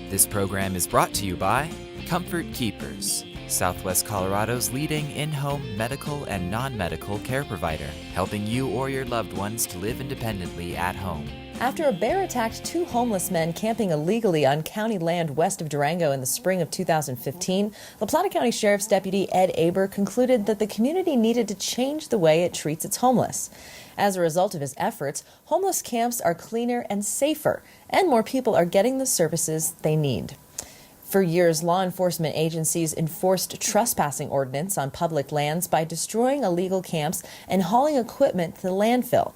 This program is brought to you by Comfort Keepers, Southwest Colorado's leading in-home medical and non-medical care provider, helping you or your loved ones to live independently at home. After a bear attacked two homeless men camping illegally on county land west of Durango in the spring of 2015, La Plata County Sheriff's Deputy Ed Aber concluded that the community needed to change the way it treats its homeless. As a result of his efforts, homeless camps are cleaner and safer, and more people are getting the services they need. For years, law enforcement agencies enforced trespassing ordinance on public lands by destroying illegal camps and hauling equipment to the landfill.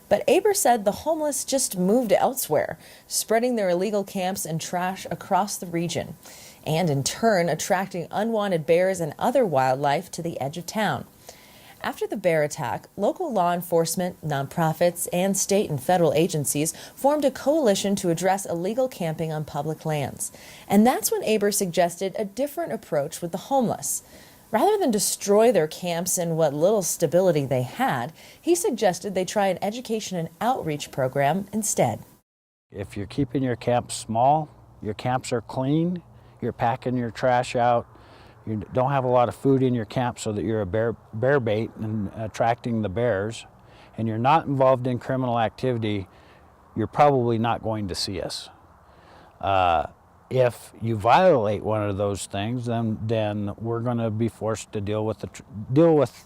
But Aber said the homeless just moved elsewhere, spreading their illegal camps and trash across the region, and in turn attracting unwanted bears and other wildlife to the edge of town. After the bear attack, local law enforcement, nonprofits, and state and federal agencies formed a coalition to address illegal camping on public lands. And that's when Aber suggested a different approach with the homeless. Rather than destroy their camps and what little stability they had, he suggested they try an education and outreach program instead. If you're keeping your camps small, your camps are clean, you're packing your trash out, you don't have a lot of food in your camp so that you're a bear bait and attracting the bears, and you're not involved in criminal activity, you're probably not going to see us. If you violate one of those things, then we're going to be forced to deal with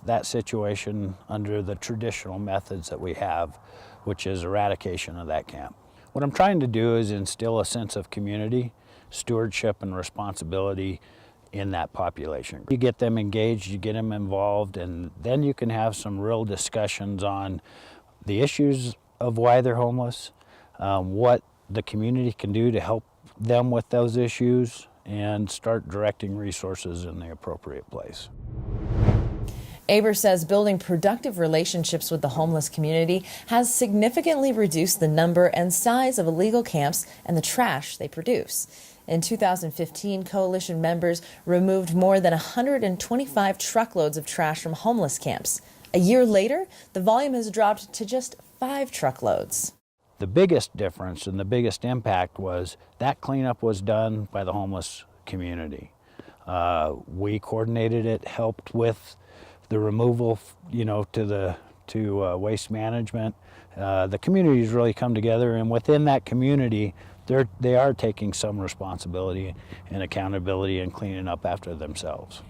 that situation under the traditional methods that we have, which is eradication of that camp. What I'm trying to do is instill a sense of community, stewardship, and responsibility in that population. You get them engaged, you get them involved, and then you can have some real discussions on the issues of why they're homeless, what the community can do to help them with those issues, and start directing resources in the appropriate place. Aber says building productive relationships with the homeless community has significantly reduced the number and size of illegal camps and the trash they produce. In 2015, coalition members removed more than 125 truckloads of trash from homeless camps. A year later, the volume has dropped to just 5 truckloads. The biggest difference and the biggest impact was that cleanup was done by the homeless community. We coordinated it, helped with the removal, to waste management. The community's really come together, and within that community, they are taking some responsibility and accountability and cleaning up after themselves.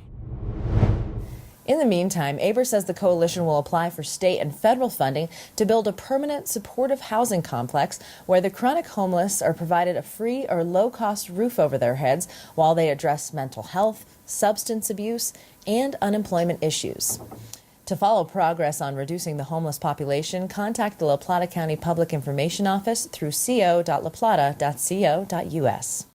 In the meantime, Aber says the coalition will apply for state and federal funding to build a permanent supportive housing complex where the chronic homeless are provided a free or low-cost roof over their heads while they address mental health, substance abuse, and unemployment issues. To follow progress on reducing the homeless population, contact the La Plata County Public Information Office through co.laplata.co.us.